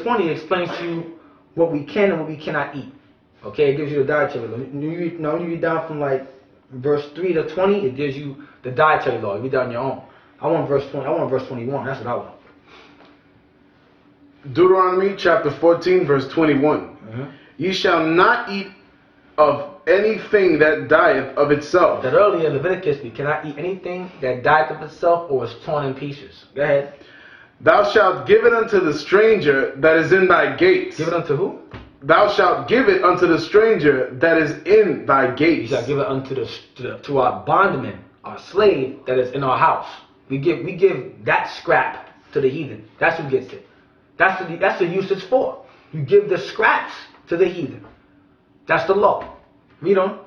20 explains to you what we can and what we cannot eat. Okay, it gives you the dietary law. Now when you read down from like verse 3 to 20, it gives you the dietary law. You read that on your own. I want verse 20. I want verse 21. That's what I want. Deuteronomy chapter 14, verse 21. Ye shall not eat of anything that dieth of itself. That earlier in Leviticus, we cannot eat anything that dieth of itself or is torn in pieces. Go ahead. Thou shalt give it unto the stranger that is in thy gates. Give it unto who? Thou shalt give it unto the stranger that is in thy gates. You shall give it unto to our bondman, our slave that is in our house. We give that scrap to the heathen. That's who gets it. That's the use it's for. You give the scraps to the heathen. That's the law. Read on.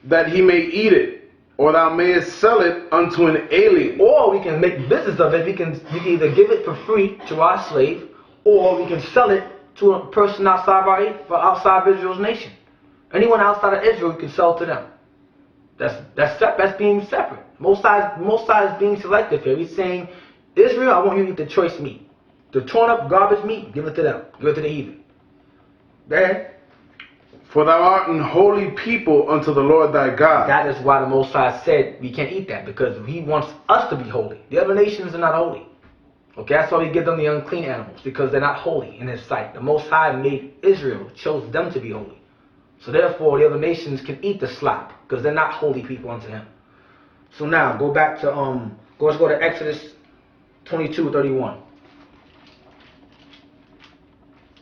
That he may eat it, or thou mayest sell it unto an alien. Or we can make business of it. We can either give it for free to our slave, or we can sell it to a person outside of Israel's nation. Anyone outside of Israel, we can sell to them. That's being separate. Most High is being selective here. He's saying, Israel, I want you to eat the choice meat. The torn up garbage meat, give it to them. Give it to the heathen. Go ahead. For thou art an holy people unto the Lord thy God. That is why the Most High said we can't eat that, because he wants us to be holy. The other nations are not holy. Okay, that's why we give them the unclean animals, because they're not holy in his sight. The Most High made Israel, chose them to be holy. So therefore, the other nations can eat the slop, because they're not holy people unto him. So now, go back to, let's go to Exodus 22:31.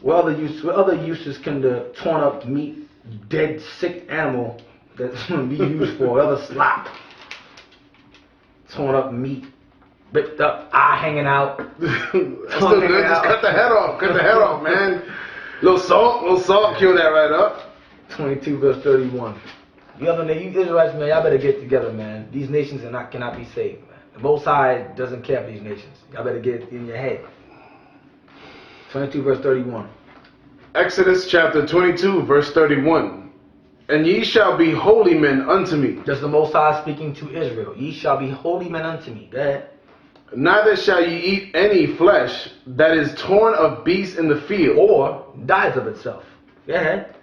What other uses can the torn up meat, dead, sick animal that's going to be used for? What other slop? Torn up meat, ripped up, eye hanging out. That's still good. Just cut the head off. Cut the head off, man. Little salt, kill that right up. 22 verse 31. You Israelites, man, y'all better get together, man. These nations cannot be saved, man. The Most High doesn't care for these nations. Y'all better get it in your head. 22 verse 31. Exodus chapter 22 verse 31. And ye shall be holy men unto me. That's the Most High speaking to Israel. Ye shall be holy men unto me. Go ahead. Neither shall ye eat any flesh that is torn of beasts in the field, or dies of itself. Go ahead.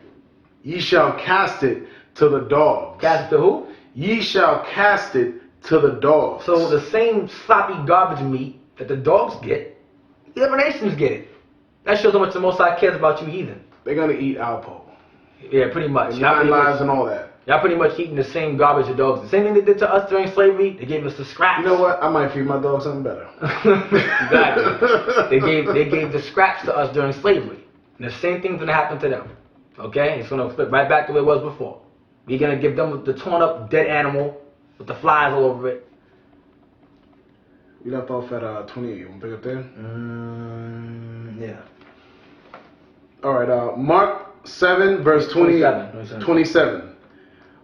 Ye shall cast it to the dogs. Cast it to who? Ye shall cast it to the dogs. So the same sloppy garbage meat that the dogs get, the other nations get it. That shows how much the Most High cares about you heathen. They're going to eat Alpo. Yeah, pretty much. And 9 lives and all that. Y'all pretty much eating the same garbage the dogs. The same thing they did to us during slavery, they gave us the scraps. You know what? I might feed my dog something better. Exactly. They gave the scraps to us during slavery. And the same thing's going to happen to them. Okay? It's going to flip right back to where it was before. We're going to give them the torn up dead animal with the flies all over it. We left off at 28. You want to pick up there? Yeah. Alright, Mark 7 verse 27.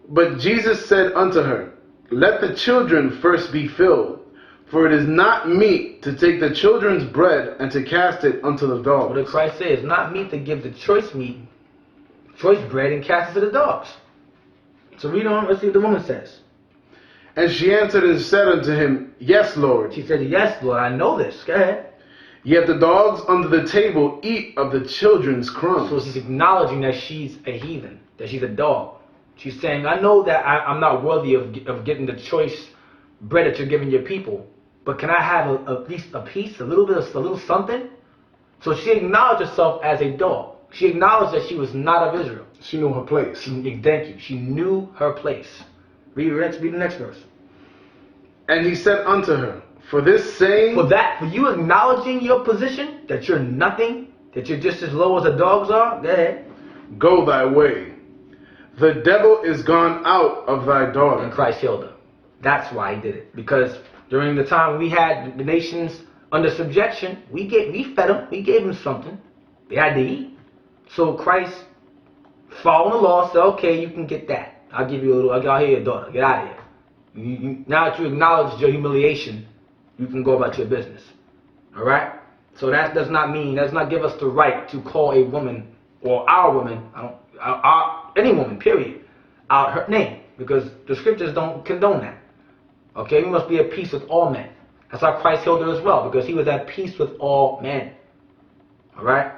But Jesus said unto her, Let the children first be filled, for it is not meet to take the children's bread and to cast it unto the dogs. What did Christ say? It's not meet to give the choice meat, choice bread, and cast it to the dogs. So read on, let's see what the woman says. And she answered and said unto him, Yes, Lord. She said, Yes, Lord, I know this. Go ahead. Yet the dogs under the table eat of the children's crumbs. So she's acknowledging that she's a heathen, that she's a dog. She's saying, I know that I'm not worthy of getting the choice bread that you're giving your people, but can I have at least a piece, a little something? So she acknowledged herself as a dog. She acknowledged that she was not of Israel. She knew her place. Thank you. She knew her place. Read the next verse. And he said unto her, For this saying... For you acknowledging your position, that you're nothing, that you're just as low as the dogs are, go ahead. Go thy way. The devil is gone out of thy daughter. And Christ healed her. That's why he did it. Because during the time we had the nations under subjection, we fed them, we gave them something. They had to eat. So Christ, following the law, said, okay, you can get that. I'll give you a little, I'll hear your daughter. Get out of here. Now that you acknowledge your humiliation, you can go about your business. Alright? So that does not give us the right to call a woman, or our woman, any woman, period, out her name. Because the scriptures don't condone that. Okay? We must be at peace with all men. That's how Christ healed her as well, because he was at peace with all men. Alright?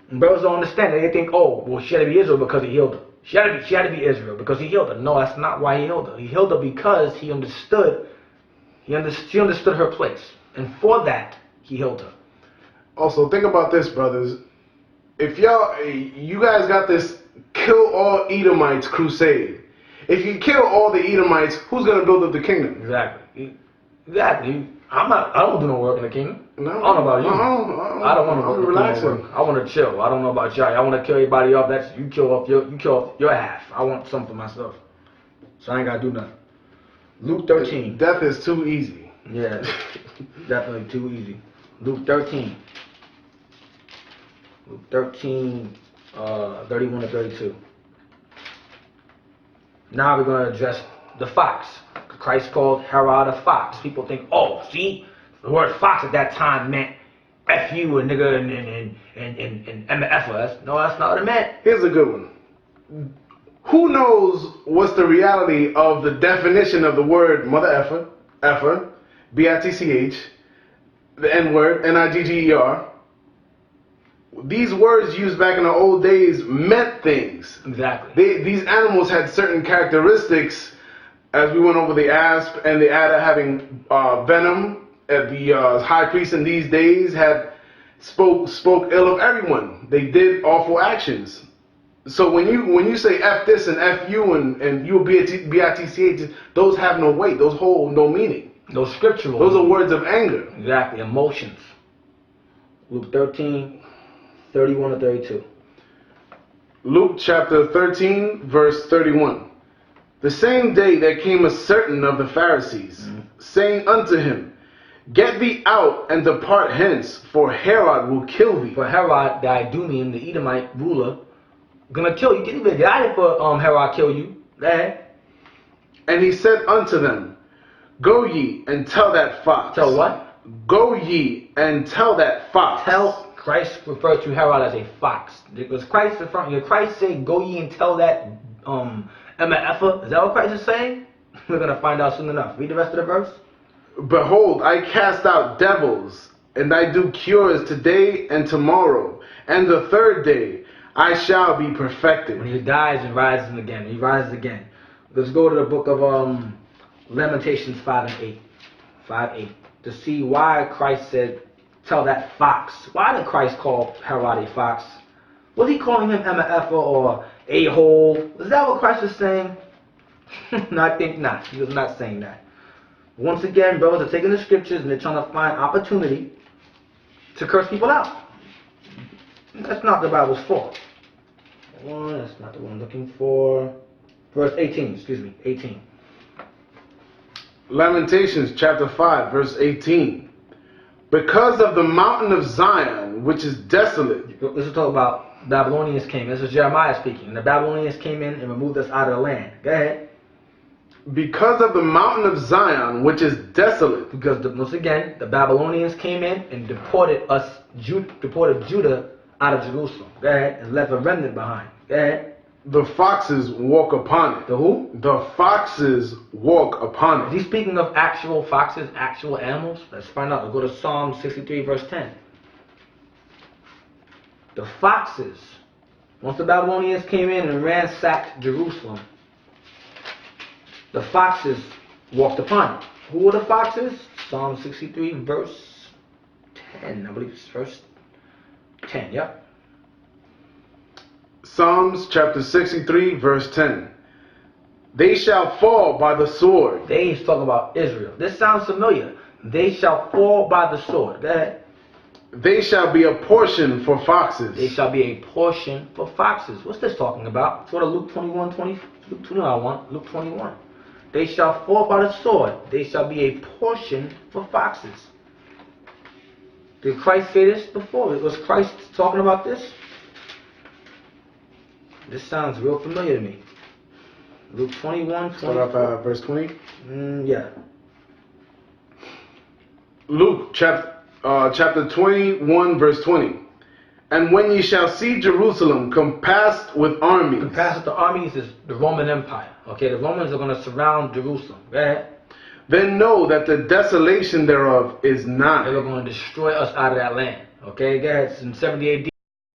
And brothers don't understand it. They think, oh, well, she had to be Israel because he healed her. She had to be Israel because he healed her. No, that's not why he healed her. He healed her because he understood. She understood her place, and for that, he healed her. Also, think about this, brothers. If you guys got this kill all Edomites crusade. If you kill all the Edomites, who's gonna build up the kingdom? Exactly. I don't do no work in the kingdom. No. I don't know about you. I don't want to relax. I want to chill. I don't know about y'all. I want to kill everybody off. That's you kill off your half. I want something for myself. So I ain't gotta do nothing. Luke 13. Death is too easy. Yeah, definitely too easy. Luke 13. Luke 13, 31 to 32. Now we're going to address the fox. Christ called Herod a fox. People think, oh, see, the word fox at that time meant F you, a nigga, and MF. No, that's not what it meant. Here's a good one. Who knows what's the reality of the definition of the word mother effer, B-I-T-C-H, the N-word, N-I-G-G-E-R? These words used back in the old days meant things. Exactly. These animals had certain characteristics, as we went over the asp and the adder having venom. The high priest in these days spoke ill of everyone. They did awful actions. So when you say F this and F you and you B-I-T-C-H, those have no weight. Those hold no meaning. Those scriptural. Those are words of anger. Exactly. Emotions. Luke 13, 31 to 32. Luke chapter 13, verse 31. The same day there came a certain of the Pharisees, saying unto him, Get thee out and depart hence, for Herod will kill thee. For Herod, the Idumean, the Edomite ruler, gonna kill you. Get out of here for Herod kill you. Go ahead. And he said unto them, Go ye and tell that fox. Tell what? Go ye and tell that fox. Christ referred to Herod as a fox. Was Christ referring? Christ say, "Go ye and tell that MF." Is that what Christ is saying? We're gonna find out soon enough. Read the rest of the verse. Behold, I cast out devils, and I do cures today and tomorrow, and the third day I shall be perfected. When he dies and rises again, he rises again. Let's go to the book of Lamentations 5 and 8. 5:8 to see why Christ said, "Tell that fox." Why did Christ call Herod a fox? Was he calling him MF or a-hole? Is that what Christ was saying? No, I think not. He was not saying that. Once again, brothers are taking the scriptures and they're trying to find opportunity to curse people out. That's not the Bible's fault. That's not the one I'm looking for. Verse 18, 18. Lamentations chapter 5, verse 18. Because of the mountain of Zion, which is desolate. This is talking about Babylonians came. This is Jeremiah speaking. The Babylonians came in and removed us out of the land. Go ahead. Because of the mountain of Zion, which is desolate. Because once again, the Babylonians came in and deported Judah out of Jerusalem. Go ahead. And left a remnant behind. Go ahead. The foxes walk upon it. The who? The foxes walk upon it. Is he speaking of actual foxes, actual animals? Let's find out. We'll go to Psalm 63, verse 10. The foxes, once the Babylonians came in and ransacked Jerusalem, the foxes walked upon it. Who were the foxes? Psalm 63, verse 10. I believe it's verse 10, yep. Psalms chapter 63, verse 10. They shall fall by the sword. He's talking about Israel. This sounds familiar. They shall fall by the sword. Go ahead. They shall be a portion for foxes. They shall be a portion for foxes. What's this talking about? Let's go to Luke 21, 20. Luke 21. They shall fall by the sword. They shall be a portion for foxes. Did Christ say this before? Was Christ talking about this? This sounds real familiar to me. Luke 21, 20. Start off verse 20? Yeah. Luke chapter 21, verse 20. And when ye shall see Jerusalem compassed with armies. Compassed with the armies is the Roman Empire. Okay, the Romans are going to surround Jerusalem. Go ahead. Then know that the desolation thereof is nigh. They're going to destroy us out of that land. Okay, go ahead. It's in 70 AD.